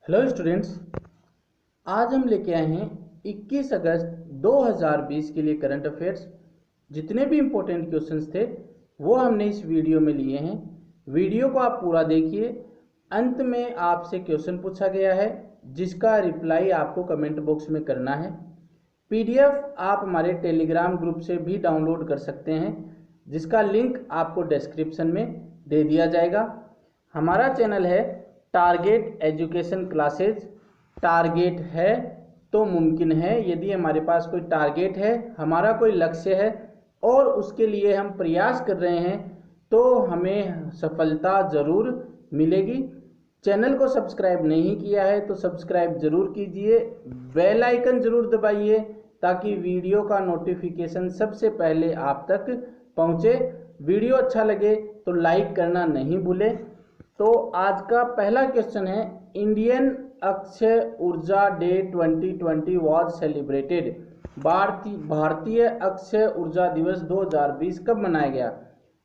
Hello students, आज हम लेके आए हैं 21 अगस्त 2020 के लिए करंट अफेयर्स। जितने भी इम्पोर्टेंट क्वेश्चंस थे वो हमने इस वीडियो में लिए हैं। वीडियो को आप पूरा देखिए। अंत में आपसे क्वेश्चन पूछा गया है जिसका रिप्लाई आपको कमेंट बॉक्स में करना है। पीडीएफ आप हमारे टेलीग्राम ग्रुप से भी डाउनलोड कर सकते हैं जिसका लिंक आपको डिस्क्रिप्शन में दे दिया जाएगा। हमारा चैनल है टारगेट एजुकेशन क्लासेज। टारगेट है तो मुमकिन है। यदि हमारे पास कोई टारगेट है, हमारा कोई लक्ष्य है और उसके लिए हम प्रयास कर रहे हैं तो हमें सफलता ज़रूर मिलेगी। चैनल को सब्सक्राइब नहीं किया है तो सब्सक्राइब जरूर कीजिए, बेल आइकन जरूर दबाइए ताकि वीडियो का नोटिफिकेशन सबसे पहले आप तक पहुंचे। वीडियो अच्छा लगे तो लाइक करना नहीं भूलें। तो आज का पहला क्वेश्चन है, इंडियन अक्षय ऊर्जा डे 2020 वाज सेलिब्रेटेड। भारतीय अक्षय ऊर्जा दिवस 2020 कब मनाया गया?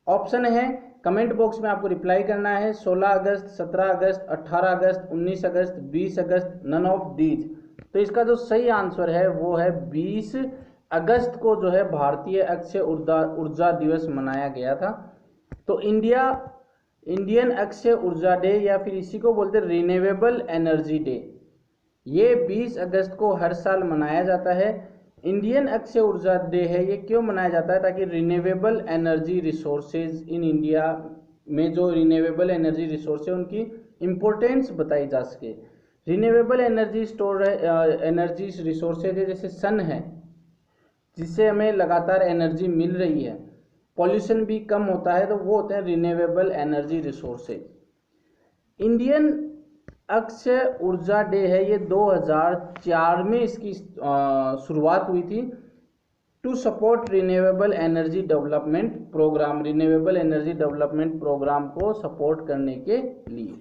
ऑप्शन है, कमेंट बॉक्स में आपको रिप्लाई करना है 16 अगस्त, 17 अगस्त, 18 अगस्त, 19 अगस्त, 20 अगस्त, नन ऑफ दीज। तो इसका जो सही आंसर है वो है 20 अगस्त को जो है भारतीय अक्षय ऊर्जा दिवस मनाया गया था। तो इंडियन अक्षय ऊर्जा डे या फिर इसी को बोलते हैं रिन्यूएबल एनर्जी डे, ये 20 अगस्त को हर साल मनाया जाता है। इंडियन अक्षय ऊर्जा डे है, ये क्यों मनाया जाता है? ताकि renewable energy resources in India में जो रिन्यूएबल एनर्जी रिसोर्स है उनकी इम्पोर्टेंस बताई जा सके। रिन्यूएबल एनर्जी रिसोर्सेज है, जैसे सन है जिससे हमें लगातार एनर्जी मिल रही है, पॉल्यूशन भी कम होता है, तो वो होते हैं renewable energy resources. Indian Akshay ऊर्जा डे है, ये 2004 में इसकी शुरुआत हुई थी to support renewable energy development program. Renewable energy development program को सपोर्ट करने के लिए।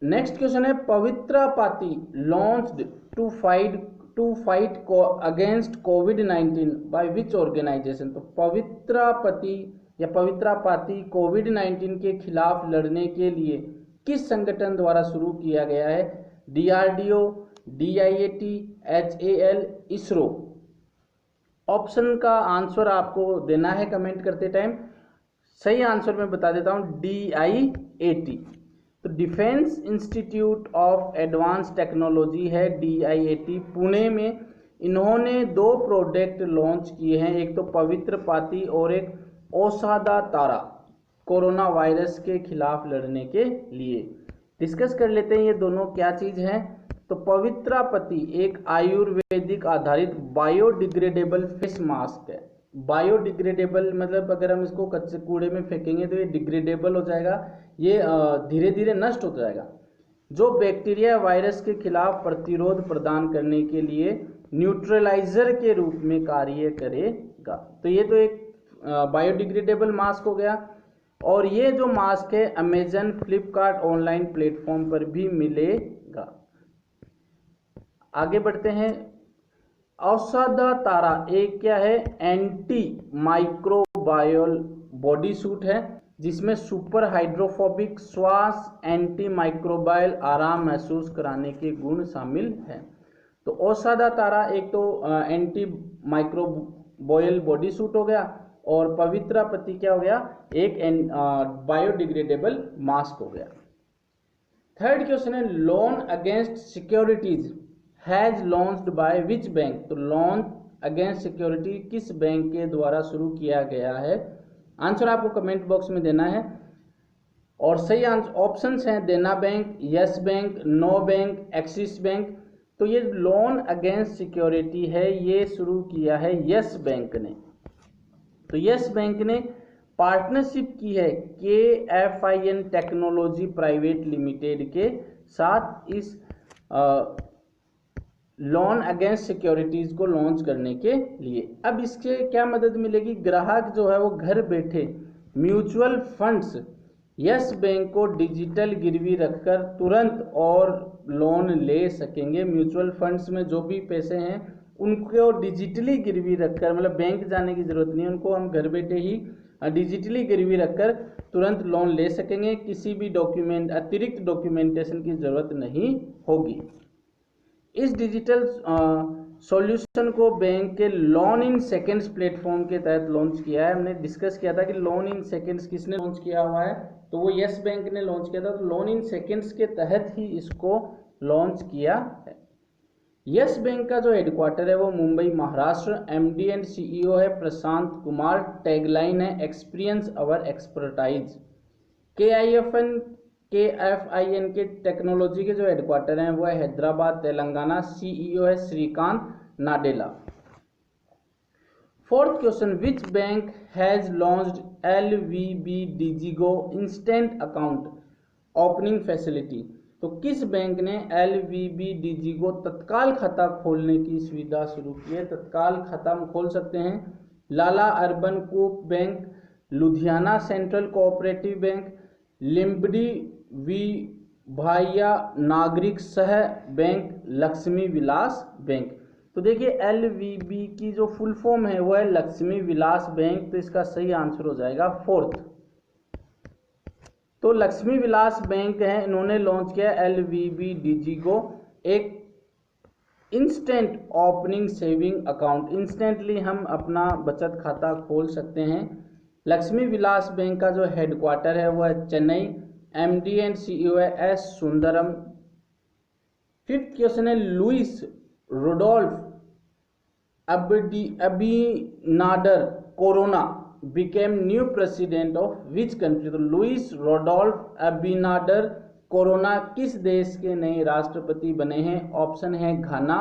नेक्स्ट क्वेश्चन है, Pavitra Pati launched to fight against कोविड-19 बाय विच ऑर्गेनाइजेशन। तो पवित्रा पाती कोविड-19 के खिलाफ लड़ने के लिए किस संगठन द्वारा शुरू किया गया है? DRDO, DIAT, HAL, ISRO. Option का आंसर आपको देना है कमेंट करते टाइम। सही आंसर मैं बता देता हूं, डीआईएटी। तो defence institute of advance technology है डीआईएटी, पुणे में। इन्होंने 2 प्रोडक्ट लॉन्च किए हैं, एक तो पवित्र पाती और एक औषधा तारा, कोरोना वायरस के खिलाफ लड़ने के लिए। डिस्कस कर लेते हैं ये दोनों क्या चीज है। तो पवित्रा पति एक आयुर्वेदिक आधारित बायोडिग्रेडेबल फेस मास्क है। बायोडिग्रेडेबल मतलब अगर हम इसको कच्चे कूड़े में फेंकेंगे तो ये डिग्रेडेबल हो जाएगा, ये धीरे धीरे नष्ट हो जाएगा, जो बैक्टीरिया वायरस के खिलाफ प्रतिरोध प्रदान करने के लिए न्यूट्रलाइजर के रूप में कार्य करेगा। तो ये तो एक बायोडिग्रेडेबल मास्क हो गया। और ये जो मास्क है अमेजन, फ्लिपकार्ट ऑनलाइन प्लेटफॉर्म पर भी मिलेगा। आगे बढ़ते हैं। औषधा तारा एक क्या है? एंटी माइक्रोबायल बॉडी सूट है जिसमें सुपर हाइड्रोफोबिक श्वास, एंटी माइक्रोबायल आराम महसूस कराने के गुण शामिल हैं। तो औषधा तारा एक तो एंटी माइक्रोबायल बॉडी सूट हो गया और पवित्रा पति क्या हो गया? एक बायोडिग्रेडेबल मास्क हो गया। थर्ड क्वेश्चन है, loan against securities has launched by which bank. तो लोन अगेंस्ट सिक्योरिटी किस बैंक के द्वारा शुरू किया गया है? आंसर आपको कमेंट बॉक्स में देना है। और सही आंसर ऑप्शंस हैं Dena bank, yes bank, no bank, axis bank. तो ये लोन अगेंस्ट सिक्योरिटी है, ये शुरू किया है यस बैंक ने। तो यस बैंक ने पार्टनरशिप की है KFIN टेक्नोलॉजी प्राइवेट लिमिटेड के साथ इस लोन अगेंस्ट सिक्योरिटीज को लॉन्च करने के लिए। अब इससे क्या मदद मिलेगी? ग्राहक जो है वो घर बैठे म्यूचुअल फंड्स यस बैंक को डिजिटल गिरवी रखकर तुरंत और लोन ले सकेंगे। म्यूचुअल फंड्स में जो भी पैसे हैं उनको डिजिटली गिरवी रखकर, मतलब बैंक जाने की जरूरत नहीं, उनको हम घर बैठे ही डिजिटली गिरवी रखकर तुरंत लोन ले सकेंगे, किसी भी अतिरिक्त डॉक्यूमेंटेशन की जरूरत नहीं होगी। इस डिजिटल सॉल्यूशन को बैंक के लोन इन सेकेंड्स प्लेटफॉर्म के तहत लॉन्च किया है। हमने डिस्कस किया था कि लोन इन सेकेंड्स किसने लॉन्च किया हुआ है, तो वो यस बैंक ने लॉन्च किया था। तो लोन इन सेकेंड्स के तहत ही इसको लॉन्च किया है। यस बैंक का जो हेडक्वार्टर है वो Mumbai Maharashtra. MD and CEO है प्रशांत कुमार। टैगलाइन है एक्सपीरियंस अवर एक्सपर्टाइज। KFIN के टेक्नोलॉजी के जो हेडक्वार्टर हैं वो है हैदराबाद तेलंगाना। सीईओ है Shrikant Nadella. Fourth question, which bank has launched LVB Digigo instant account opening facility. तो किस बैंक ने LVB Digigo तत्काल खाता खोलने की सुविधा शुरू की है। तत्काल खाता हम खोल सकते हैं। Lala urban coop bank, Ludhiana central cooperative bank, Limbdi Vibhaga Nagarik Sah bank, Lakshmi Vilas bank. तो देखिए LVB की जो फुल फॉर्म है वो है लक्ष्मी विलास बैंक, तो इसका सही आंसर हो जाएगा फोर्थ। तो लक्ष्मी विलास बैंक है, इन्होंने लॉन्च किया LVB Digigo, एक instant opening saving account. Instantly हम अपना बचत खाता खोल सकते हैं। लक्ष्मी विलास बैंक का जो हेडक्वार्टर है वो है चेन्नई। MD एंड CEO है S सुंदरम। फिफ्थ क्वेश्चन है, Luis Rodolfo Abinader Corona became new president of which country। तो लुइस रोडोल्फ अबिनाडर कोरोना किस देश के नए राष्ट्रपति बने हैं। ऑप्शन है घाना,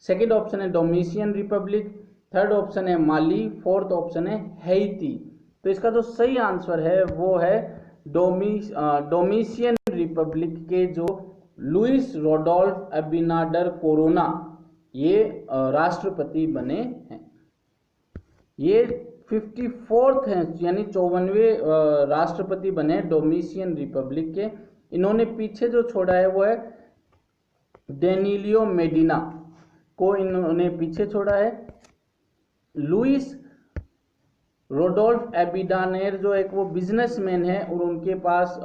सेकंड ऑप्शन है डोमिनिकन रिपब्लिक, थर्ड ऑप्शन है माली, फोर्थ ऑप्शन है हैती। तो इसका जो सही आंसर है वो है डोमिनिकन रिपब्लिक के जो लुइस रोडोल्फ अबिनाडर कोरोना ये राष्ट्रपति बने हैं। ये 54th हैं, यानी 54वें राष्ट्रपति बने डोमिनिकन रिपब्लिक के। इन्होंने पीछे जो छोड़ा है वो है डेनिलियो मेडिना को इन्होंने पीछे छोड़ा है। लुइस रोडोल्फ एबिनाडर जो एक वो बिजनेसमैन है और उनके पास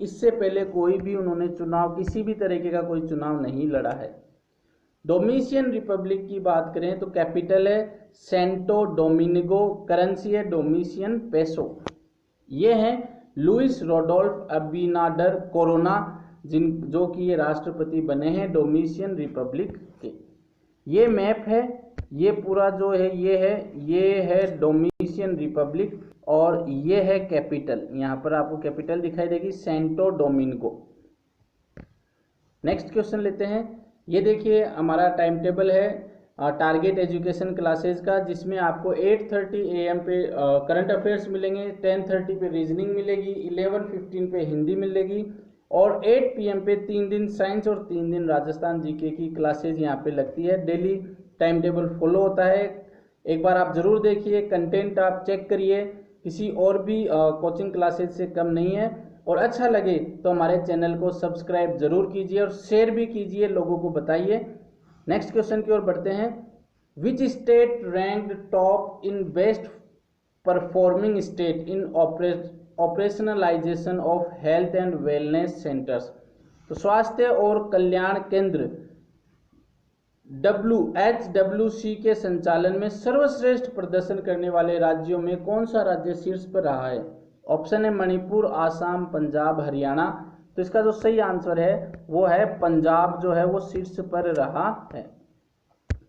इससे पहले कोई भी उन्होंने चुनाव, किसी भी तरीके का कोई चुनाव नहीं लड़ा है। डोमिनिकन रिपब्लिक की बात करें तो कैपिटल है सेंटो डोमिनिगो, करेंसी है डोमिनिकन पेसो। ये हैं लुइस रोडोल्फ अबिनाडर कोरोना जो कि ये राष्ट्रपति बने हैं डोमिनिकन रिपब्लिक के। ये मैप है, ये पूरा जो है ये है डोमिनिकन रिपब्लिक और ये है कैपिटल। यहाँ पर आपको कैपिटल दिखाई देगी सेंटो डोमिनिगो। नेक्स्ट क्वेश्चन लेते हैं। ये देखिए हमारा टाइम टेबल है टारगेट एजुकेशन क्लासेस का, जिसमें आपको 8:30 AM पे करंट अफेयर्स मिलेंगे, 10:30 पे रीजनिंग मिलेगी, 11:15 पे हिंदी मिलेगी और 8 PM पे 3 दिन साइंस और 3 दिन राजस्थान जीके की क्लासेज यहाँ पे लगती है। डेली टाइम टेबल फॉलो होता है, एक बार आप जरूर देखिए, कंटेंट आप चेक करिए, किसी और भी कोचिंग क्लासेज से कम नहीं है। और अच्छा लगे तो हमारे चैनल को सब्सक्राइब जरूर कीजिए और शेयर भी कीजिए, लोगों को बताइए। नेक्स्ट क्वेश्चन की ओर बढ़ते हैं। Which state ranked top in best performing state in operationalisation of health and wellness centres. तो स्वास्थ्य और कल्याण केंद्र HWC के संचालन में सर्वश्रेष्ठ प्रदर्शन करने वाले राज्यों में कौन सा राज्य शीर्ष पर रहा है। ऑप्शन है मणिपुर, आसाम, पंजाब, हरियाणा। तो इसका जो सही आंसर है वो है पंजाब जो है वो शीर्ष पर रहा है।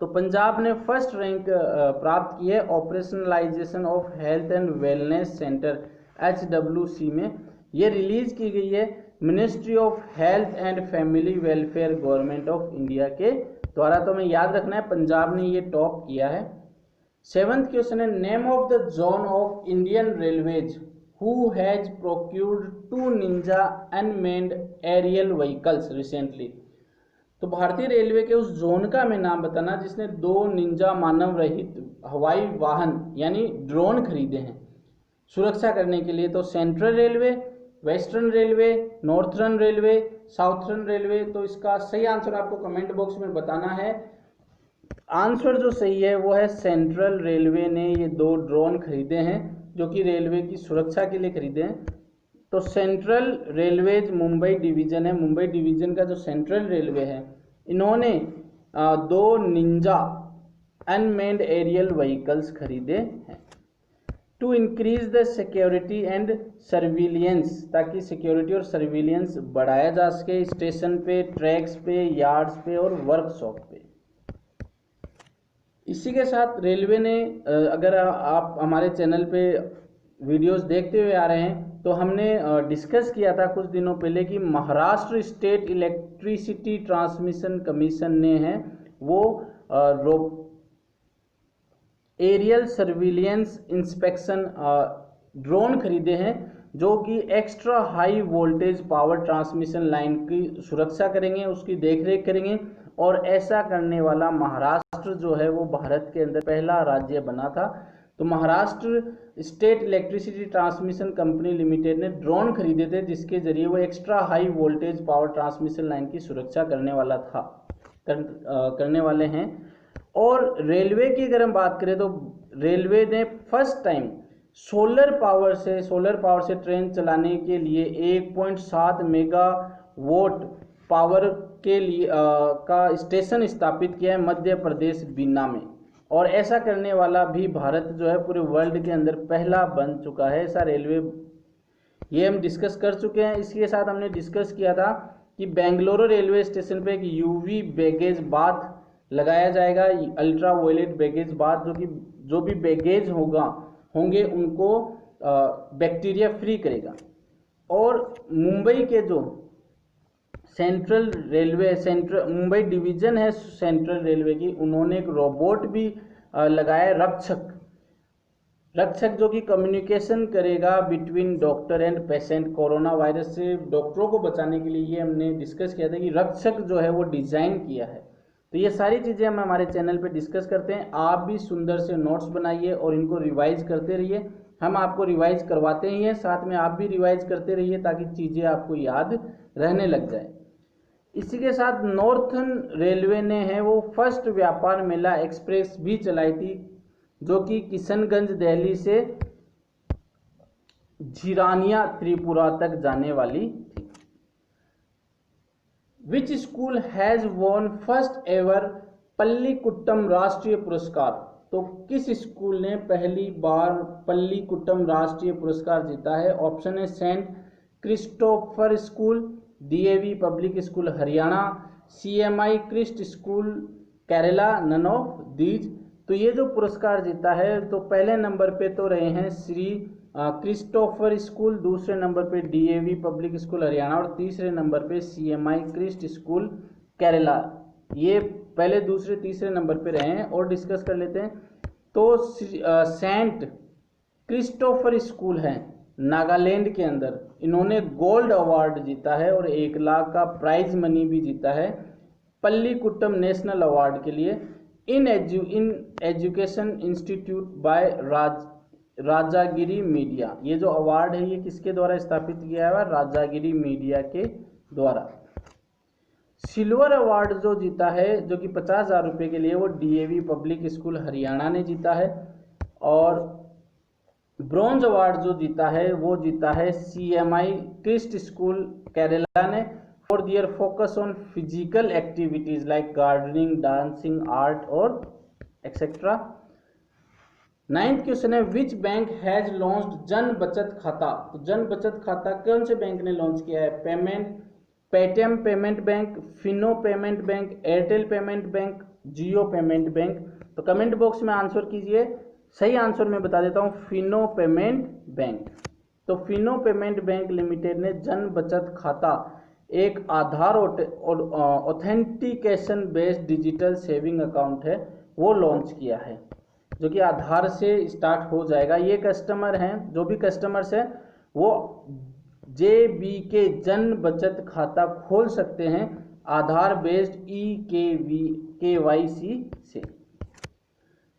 तो पंजाब ने फर्स्ट रैंक प्राप्त की है operationalisation of health and wellness centre HWC में। ये रिलीज की गई है ministry of health and family welfare government of India के द्वारा। तो हमें याद रखना है पंजाब ने ये टॉप किया है। 7th क्वेश्चन है, name of the zone of Indian railways who has procured 2 ninja unmanned aerial vehicles recently. तो भारतीय रेलवे के उस जोन का हमें नाम बताना जिसने 2 निंजा मानव रहित हवाई वाहन यानी ड्रोन खरीदे हैं सुरक्षा करने के लिए। तो central railway, western railway, northern railway, southern railway. तो इसका सही आंसर आपको कमेंट बॉक्स में बताना है। आंसर जो सही है वो है सेंट्रल रेलवे ने ये 2 ड्रोन खरीदे हैं जो कि रेलवे की सुरक्षा के लिए खरीदे हैं। तो सेंट्रल रेलवेज मुंबई डिवीजन है, मुंबई डिवीजन का जो सेंट्रल रेलवे है, इन्होंने 2 निंजा अनमेन्ड एरियल व्हीकल्स खरीदे हैं to increase the security and surveillance, ताकि सिक्योरिटी और सर्विलियंस बढ़ाया जा सके स्टेशन पे, ट्रैक्स पे, यार्ड्स पे और वर्कशॉप पे। इसी के साथ रेलवे ने, अगर आप हमारे चैनल पे वीडियोस देखते हुए आ रहे हैं, तो हमने डिस्कस किया था कुछ दिनों पहले कि Maharashtra state electricity transmission commission ने है वो एरियल सर्विलियंस इंस्पेक्शन ड्रोन खरीदे हैं, जो कि extra high voltage power transmission line की सुरक्षा करेंगे, उसकी देखरेख करेंगे। और ऐसा करने वाला महाराष्ट्र जो है वो भारत के अंदर पहला राज्य बना था। तो Maharashtra state electricity transmission company limited ने ड्रोन खरीदे थे, जिसके जरिए वो extra high voltage power transmission line की सुरक्षा करने वाले हैं। और रेलवे की अगर हम बात करें तो रेलवे ने फर्स्ट टाइम सोलर पावर से ट्रेन चलाने के लिए 1.7 मेगावाट पावर के लिए का स्टेशन स्थापित किया है मध्य प्रदेश बीना में। और ऐसा करने वाला भी भारत जो है पूरे वर्ल्ड के अंदर पहला बन चुका है ऐसा रेलवे, ये हम डिस्कस कर चुके हैं। इसके साथ हमने डिस्कस किया था कि बेंगलुरु रेलवे स्टेशन पे एक यूवी बैगेज बाथ लगाया जाएगा, अल्ट्रा वायलेट बैगेज बाथ, जो भी बैगेज होंगे उनको बैक्टीरिया फ्री करेगा। और मुंबई के जो मुंबई डिवीजन है सेंट्रल रेलवे की, उन्होंने एक रोबोट भी लगाया, रक्षक जो कि कम्युनिकेशन करेगा between doctor and patient. Corona virus से डॉक्टरों को बचाने के लिए ये हमने डिस्कस किया था कि रक्षक जो है वो डिजाइन किया है। तो ये सारी चीजें हम हमारे चैनल पे डिस्कस करते हैं। आप भी सुंदर से नोट्स बनाइए और इनको रिवाइज करते रहिए। हम आपको रिवाइज करवाते ही हैं, साथ में आप भी रिवाइज करते रहिए ताकि चीजें आपको याद रहने लग जाए। इसी के साथ नॉर्थर्न रेलवे ने है वो फर्स्ट व्यापार मेला एक्सप्रेस भी चलाई थी, जो कि किशनगंज दिल्ली से झिरानिया त्रिपुरा तक जाने वाली थी। Which school has won first ever Pallikkoodam राष्ट्रीय पुरस्कार? तो किस स्कूल ने पहली बार पल्लीकुट्टम राष्ट्रीय पुरस्कार जीता है? ऑप्शन है Saint Christopher school, DAV public school Haryana, CMI Christ school Kerala, none of these. तो ये जो पुरस्कार जीता है, तो पहले नंबर पे तो रहे हैं श्री क्रिस्टोफर स्कूल, दूसरे नंबर पे डीएवी पब्लिक स्कूल हरियाणा और तीसरे नंबर पे सीएमआई क्रिस्ट स्कूल केरला। ये पहले, दूसरे, तीसरे नंबर पे रहे हैं। और डिस्कस कर लेते हैं। तो सेंट क्रिस्टोफर स्कूल है नागालैंड के अंदर, इन्होंने गोल्ड अवार्ड जीता है और 1 लाख का प्राइज मनी भी जीता है पल्लीकुट्टम नेशनल अवार्ड के लिए। In education institute by Rajagiri media. ये जो अवार्ड है ये किसके द्वारा स्थापित किया है? राजागिरी मीडिया के द्वारा। सिल्वर अवार्ड जो जीता है, जो कि 50,000 रुपये के लिए, वो डीएवी पब्लिक स्कूल हरियाणा ने जीता है। और ब्रॉन्ज अवार्ड जो जीता है वो जीता है सीएमआई क्रिस्ट स्कूल केरला ने for their focus on physical activities like gardening, dancing, art और एक्सेट्रा। 9th क्वेश्चन है विच बैंक हैज लॉन्च्ड जन बचत खाता? तो जन बचत खाता कौन से बैंक ने लॉन्च किया है? Paytm payment bank, Fino payment bank, Airtel payment bank, Jio payment bank. तो कमेंट बॉक्स में आंसर कीजिए। सही आंसर मैं बता देता हूं, फिनो पेमेंट बैंक। तो फिनो पेमेंट बैंक लिमिटेड ने जन बचत खाता, एक Aadhaar authentication based digital saving account है, वो लॉन्च किया है, जो कि आधार से स्टार्ट हो जाएगा। ये कस्टमर हैं, जो भी कस्टमर्स हैं वो JBK जन बचत खाता खोल सकते हैं आधार बेस्ड KYC से।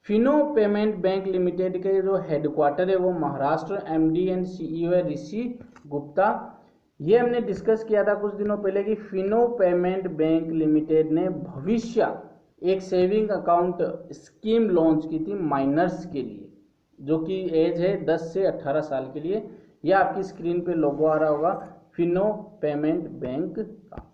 फिनो पेमेंट बैंक लिमिटेड के जो हेडक्वार्टर है वो महाराष्ट्र, MD एंड CEO है ऋषि गुप्ता। ये हमने डिस्कस किया था कुछ दिनों पहले कि फिनो पेमेंट बैंक लिमिटेड ने भविष्य एक सेविंग अकाउंट स्कीम लॉन्च की थी माइनर्स के लिए। जो कि एज है 10 से 18 साल के लिए। यह आपकी स्क्रीन पे लोगो आ रहा होगा फिनो पेमेंट बैंक का।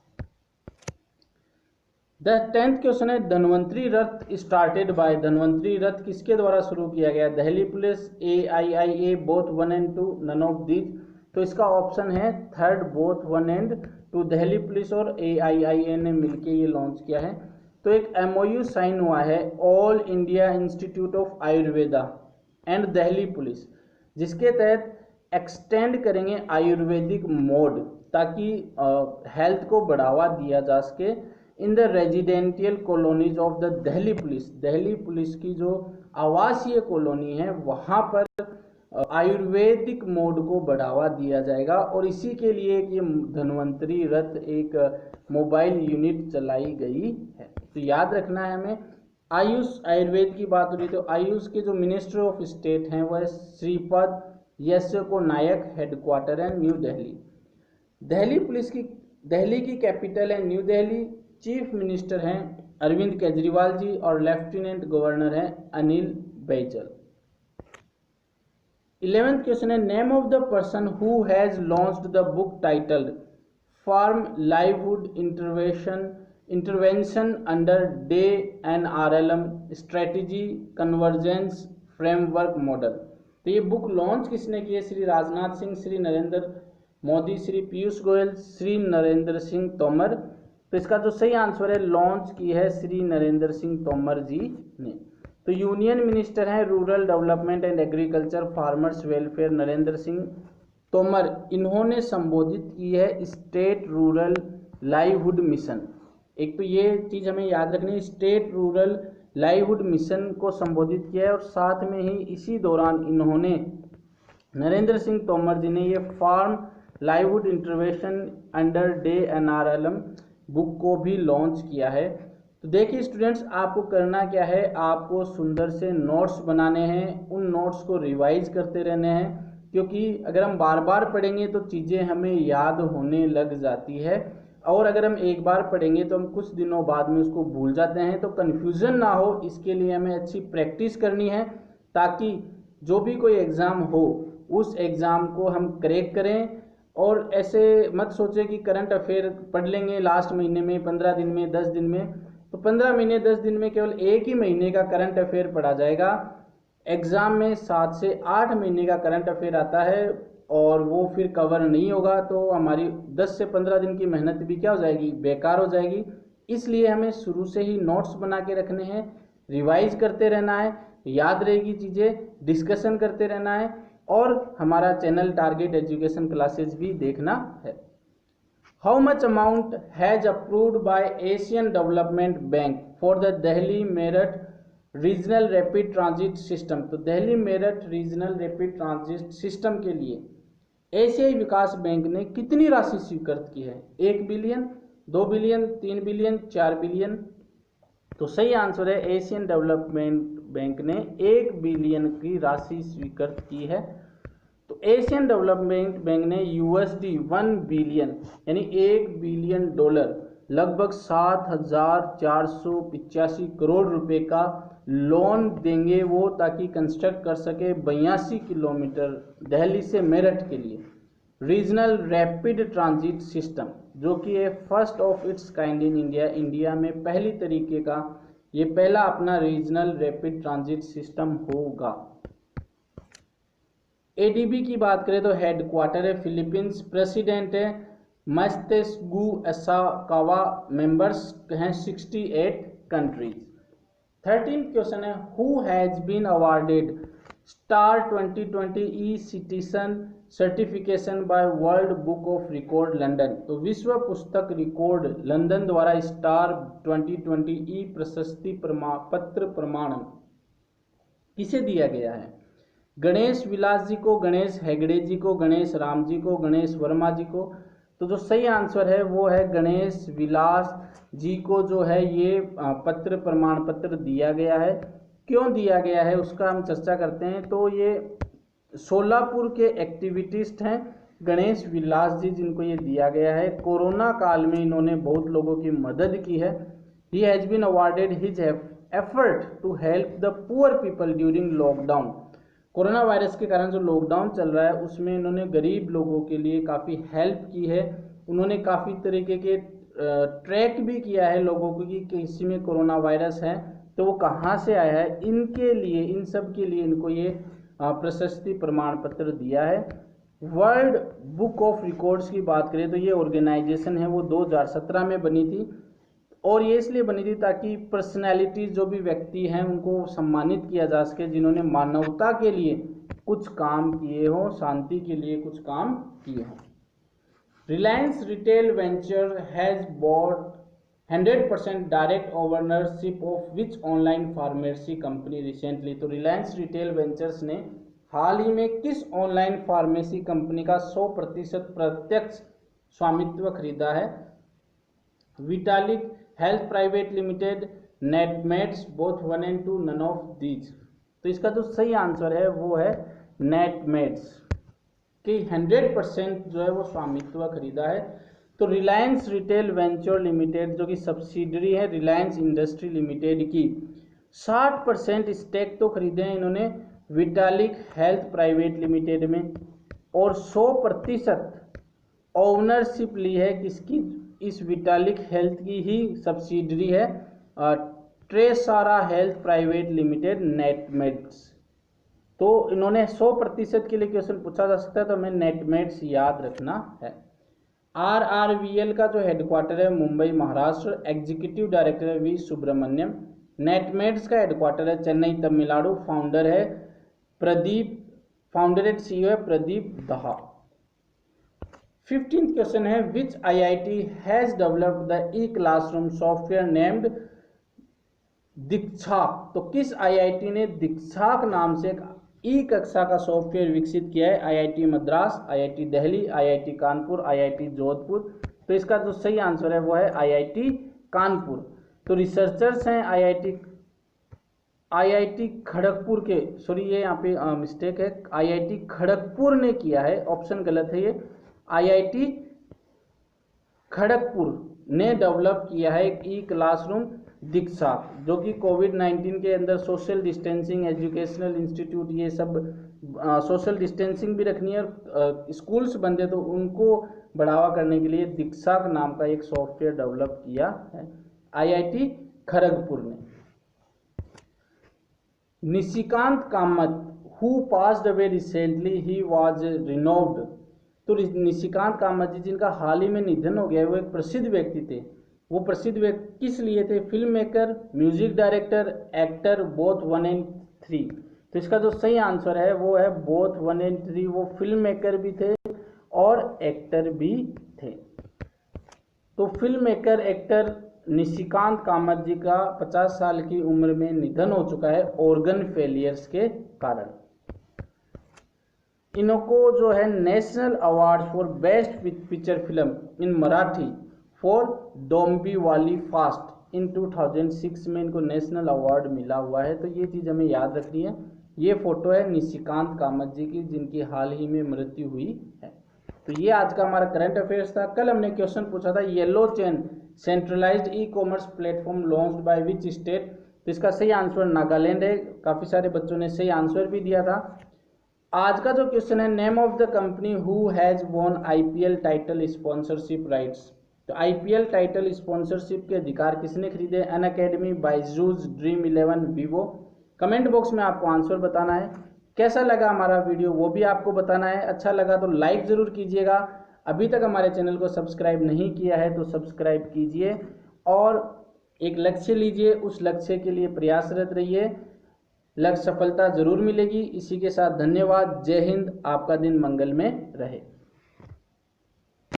द 10th क्वेश्चन है धन्वंतरी रथ स्टार्टेड बाय। धन्वंतरी रथ किसके द्वारा शुरू किया गया? Delhi police, AIIA, both 1 and 2, none of these. तो इसका ऑप्शन है third, both 1 and 2। Delhi police और AIIA ने मिलकर ये लॉन्च किया है। तो एक MOU साइन हुआ है all India institute of Ayurveda and Delhi police, जिसके तहत एक्सटेंड करेंगे आयुर्वेदिक मोड ताकि हेल्थ को बढ़ावा दिया जा सके in the residential colonies of the Delhi police. Delhi police की जो आवासीय कॉलोनी है वहाँ पर आयुर्वेदिक मोड को बढ़ावा दिया जाएगा और इसी के लिए ये धन्वंतरी रथ एक मोबाइल यूनिट चलाई गई है। तो याद रखना है हमें। आयुष आयुर्वेद की बात हो रही तो आयुष के जो मिनिस्टर ऑफ स्टेट हैं वह श्रीपद यशो नायक, हेडक्वार्टर है न्यू दिल्ली। दिल्ली पुलिस की दिल्ली की कैपिटल है न्यू दिल्ली। चीफ मिनिस्टर हैं अरविंद केजरीवाल जी और लेफ्टिनेंट गवर्नर हैं अनिल बैजल। 11th क्वेश्चन है name of the person who has launched the book titled farm livelihood intervention under day NRLM strategy convergence framework model. तो ये बुक लॉन्च किसने की है? श्री राजनाथ सिंह, श्री नरेंद्र मोदी, श्री पीयूष गोयल, श्री नरेंद्र सिंह तोमर। तो इसका जो सही आंसर है लॉन्च की है श्री नरेंद्र सिंह तोमर जी ने। तो यूनियन मिनिस्टर हैं rural development and agriculture farmers welfare Narendra Singh Tomar. इन्होंने संबोधित की है स्टेट रूरल लाइवहुड मिशन। एक तो ये चीज़ हमें याद रखनी है, स्टेट रूरल लाइवहुड मिशन को संबोधित किया है और साथ में ही इसी दौरान इन्होंने नरेंद्र सिंह तोमर जी ने ये farm livelihood intervention under day NRLM book को भी लॉन्च किया है। तो देखिए स्टूडेंट्स, आपको करना क्या है, आपको सुंदर से नोट्स बनाने हैं, उन नोट्स को रिवाइज करते रहने हैं, क्योंकि अगर हम बार बार पढ़ेंगे तो चीज़ें हमें याद होने लग जाती है और अगर हम एक बार पढ़ेंगे तो हम कुछ दिनों बाद में उसको भूल जाते हैं। तो कन्फ्यूज़न ना हो इसके लिए हमें अच्छी प्रैक्टिस करनी है ताकि जो भी कोई एग्ज़ाम हो उस एग्ज़ाम को हम क्रैक करें। और ऐसे मत सोचे कि करंट अफेयर पढ़ लेंगे लास्ट महीने में, 15 दिन में, 10 दिन में। तो 15 महीने 10 दिन में केवल एक ही महीने का करंट अफेयर पढ़ा जाएगा। एग्ज़ाम में 7 से 8 महीने का करंट अफेयर आता है और वो फिर कवर नहीं होगा तो हमारी 10 से 15 दिन की मेहनत भी क्या हो जाएगी, बेकार हो जाएगी। इसलिए हमें शुरू से ही नोट्स बना के रखने हैं, रिवाइज करते रहना है, याद रहेगी चीज़ें, डिस्कशन करते रहना है और हमारा चैनल टारगेट एजुकेशन क्लासेज भी देखना है। How much amount has approved by Asian Development Bank for the Delhi Meerut regional rapid transit system. तो Delhi Meerut regional rapid transit system के लिए एशियाई विकास बैंक ने कितनी राशि स्वीकृत की है? 1 बिलियन, 2 बिलियन, 3 बिलियन, 4 बिलियन। तो सही आंसर है एशियन डेवलपमेंट बैंक ने 1 बिलियन की राशि स्वीकृत की है। तो एशियन डेवलपमेंट बैंक ने USD 1 बिलियन यानी $1 बिलियन लगभग 7,485 करोड़ रुपए का लोन देंगे वो, ताकि कंस्ट्रक्ट कर सके 82 किलोमीटर दिल्ली से मेरठ के लिए रीजनल रैपिड ट्रांजिट सिस्टम, जो कि है first of its kind in India. India में पहली तरीके का ये पहला अपना रीजनल रैपिड ट्रांजिट सिस्टम होगा। ADB की बात करें तो हेडक्वार्टर है फिलीपींस, प्रेसिडेंट है मस्तेस्गु असाकावा, मेंबर्स हैं 68 कंट्रीज। 13th क्वेश्चन है who has been awarded star 2020 e citizen certification by World Book of Records London. तो विश्व पुस्तक रिकॉर्ड लंदन द्वारा स्टार 2020 ई प्रशस्ति पत्र प्रमाण किसे दिया गया है? गणेश विलास जी को, गणेश हेगड़े जी को, गणेश राम जी को, गणेश वर्मा जी को। तो जो सही आंसर है वो है गणेश विलास जी को जो है ये पत्र प्रमाण पत्र दिया गया है। क्यों दिया गया है उसका हम चर्चा करते हैं। तो ये सोलापुर के एक्टिविटिस्ट हैं गणेश विलास जी, जिनको ये दिया गया है। कोरोना काल में इन्होंने बहुत लोगों की मदद की है। He has been awarded his effort to help the poor people during lockdown. Corona virus के कारण जो लॉकडाउन चल रहा है उसमें इन्होंने गरीब लोगों के लिए काफ़ी हेल्प की है। उन्होंने काफ़ी तरीके के ट्रैक भी किया है लोगों को कि किसी में कोरोना वायरस है तो वो कहाँ से आया है, इनके लिए, इन सब के लिए इनको ये प्रशस्ति प्रमाण पत्र दिया है। वर्ल्ड बुक ऑफ रिकॉर्ड्स की बात करें तो ये ऑर्गेनाइजेशन है वो 2017 में बनी थी, और ये इसलिए बनी थी ताकि पर्सनैलिटी जो भी व्यक्ति हैं उनको सम्मानित किया जा सके जिन्होंने मानवता के लिए कुछ काम किए हों, शांति के लिए कुछ काम किए हों। Reliance retail venture has bot 100% direct ownership of which online pharmacy company recently. तो रिलायंस रिटेल वेंचर्स ने हाल ही में किस ऑनलाइन फार्मेसी कंपनी का 100% प्रत्यक्ष स्वामित्व खरीदा है? Vitalik health private limited, Netmates, both 1 and 2, none of these. तो इसका जो सही आंसर है वो है नेटमेट्स कि 100% जो है वो स्वामित्व खरीदा है। तो रिलायंस रिटेल वेंचर लिमिटेड जो कि सब्सिडरी है रिलायंस इंडस्ट्री लिमिटेड की 60% स्टेक तो खरीदे हैं इन्होंने विटालिक हेल्थ प्राइवेट लिमिटेड में, और 100% ओनरशिप ली है किसकी? इस विटालिक हेल्थ की ही सब्सिडरी है ट्रेसारा हेल्थ प्राइवेट लिमिटेड, नेटमेट्स। तो इन्होंने 100% के लिए क्वेश्चन पूछा जा सकता है, तो हमें नेटमेट्स याद रखना है। RRVL का जो हेडक्वार्टर है मुंबई महाराष्ट्र, एग्जीक्यूटिव डायरेक्टर है वी सुब्रमण्यम। नेटमेट्स का हेडक्वार्टर है चेन्नई तमिलनाडु, फाउंडर है प्रदीप, फाउंडर एंड CEO है प्रदीप दहा। 15th क्वेश्चन है which IIT has developed the e classroom software named Deekshak. तो किस IIT ने दीक्षाक नाम से एक ई कक्षा का सॉफ्टवेयर विकसित किया है? IIT Madras, IIT Delhi, IIT Kanpur, IIT Jodhpur. तो इसका जो सही आंसर है वो है IIT कानपुर। तो रिसर्चर्स हैं IIT खड़गपुर के, सॉरी ये यहाँ पे मिस्टेक है, IIT खड़गपुर ने किया है, ऑप्शन गलत है ये। IIT खड़गपुर ने डेवलप किया है एक ई क्लासरूम दीक्षा, जो कि कोविड-19 के अंदर सोशल डिस्टेंसिंग, एजुकेशनल इंस्टीट्यूट, ये सब सोशल डिस्टेंसिंग भी रखनी है और स्कूल्स बंद है तो उनको बढ़ावा करने के लिए दीक्षा नाम का एक सॉफ्टवेयर डेवलप किया है IIT खड़गपुर ने। Nishikant Kamat who passed away recently he was renowned. तो निशिकांत कामत जी जिनका हाल ही में निधन हो गया है वो एक प्रसिद्ध व्यक्ति थे। वो प्रसिद्ध व्यक्ति किस लिए थे? Film maker, music director, actor, both 1 and 3। तो इसका जो सही आंसर है वो है बोथ 1 and 3। वो फिल्म मेकर भी थे और एक्टर भी थे। तो film maker, actor Nishikant Kamat ji का 50 साल की उम्र में निधन हो चुका है ऑर्गन फेलियर्स के कारण। इनको जो है national award for best picture film in Marathi for Dombivli fast in 2006 में इनको नेशनल अवार्ड मिला हुआ है। तो ये चीज़ हमें याद रखनी है। ये फोटो है निशिकांत कामत जी की जिनकी हाल ही में मृत्यु हुई है। तो ये आज का हमारा करंट अफेयर्स था। कल हमने क्वेश्चन पूछा था yellow chain centralised e commerce platform launched by which state. तो इसका सही आंसर नागालैंड है। काफ़ी सारे बच्चों ने सही आंसर भी दिया था। आज का जो क्वेश्चन है name of the company who has won IPL title sponsorship rights. तो IPL टाइटल स्पॉन्सरशिप के अधिकार किसने खरीदे? Unacademy, Byju's, dream 11, Vivo. Comment box में आपको आंसर बताना है। कैसा लगा हमारा वीडियो वो भी आपको बताना है। अच्छा लगा तो लाइक ज़रूर कीजिएगा। अभी तक हमारे चैनल को सब्सक्राइब नहीं किया है तो सब्सक्राइब कीजिए और एक लक्ष्य लीजिए, उस लक्ष्य के लिए प्रयासरत रहिए। लक्ष्य सफलता जरूर मिलेगी। इसी के साथ धन्यवाद। जय हिंद। आपका दिन मंगल में रहे।